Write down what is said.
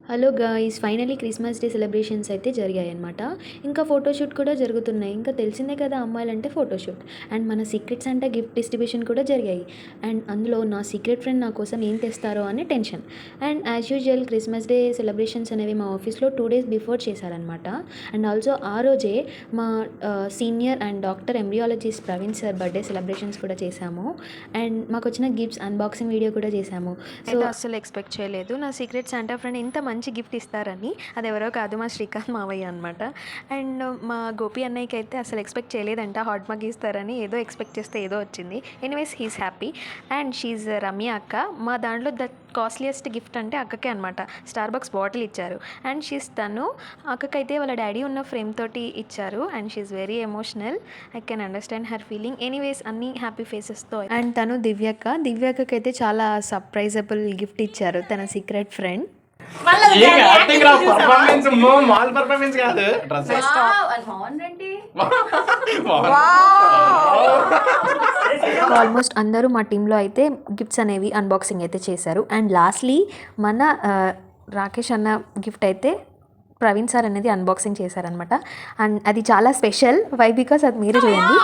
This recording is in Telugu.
Hello guys! Finally Christmas day celebrations అయితే జరిగాయన్నమాట. ఇంకా ఫోటోషూట్ కూడా జరుగుతున్నాయి. ఇంకా తెలిసిందే కదా అమ్మాయిలంటే ఫోటోషూట్. అండ్ మన సీక్రెట్ సాంటా గిఫ్ట్ డిస్ట్రిబ్యూషన్ కూడా జరిగాయి. అండ్ అందులో నా సీక్రెట్ ఫ్రెండ్ నా కోసం ఏం తెస్తారో అని tension. And as usual Christmas day celebrations అనేవి మా ఆఫీస్‌లో 2 డేస్ బిఫోర్ చేశారనమాట. అండ్ ఆల్సో ఆ రోజే మా senior and doctor embryologist Praveen sir birthday celebrations కూడా చేశాము. అండ్ మాకొచ్చిన గిఫ్ట్స్ అన్బాక్సింగ్ వీడియో కూడా చేశాము. సో అస్సలు ఎక్స్‌పెక్ట్ చేయలేదు నా సీక్రెట్ సాంటా ఫ్రెండ్ ఇంత మంచి గిఫ్ట్ ఇస్తారని. అది ఎవరో కాదు, మా శ్రీకాంత్ మావయ్య అనమాట. అండ్ మా గోపి అన్నయ్యకి అయితే అసలు ఎక్స్పెక్ట్ చేయలేదంట హాట్ మగ్ ఇస్తారని. ఏదో ఎక్స్పెక్ట్ చేస్తే ఏదో వచ్చింది. Anyways he's happy. And she's Ramya అక్క. మా దాంట్లో ద కాస్ట్లీయెస్ట్ గిఫ్ట్ అంటే అక్కకే అనమాట. స్టార్బక్స్ బాటిల్ ఇచ్చారు. అండ్ తను అక్కకైతే వాళ్ళ డాడీ ఉన్న ఫ్రేమ్ తోటి ఇచ్చారు. And she's very emotional. I can understand her feeling. Anyways అన్ని హ్యాపీ ఫేసెస్తో. అండ్ తను దివ్యక్కకైతే చాలా సర్ప్రైజబుల్ గిఫ్ట్ ఇచ్చారు తన సీక్రెట్ ఫ్రెండ్. ఆల్మోస్ట్ అందరూ మా టీంలో అయితే గిఫ్ట్స్ అనేవి అన్బాక్సింగ్ అయితే చేశారు. అండ్ లాస్ట్లీ మన రాకేష్ అన్న గిఫ్ట్ అయితే ప్రవీణ్ సార్ అనేది అన్బాక్సింగ్ చేశారనమాట. అండ్ అది చాలా స్పెషల్. వై బికాస్ అది మీరే చూడండి.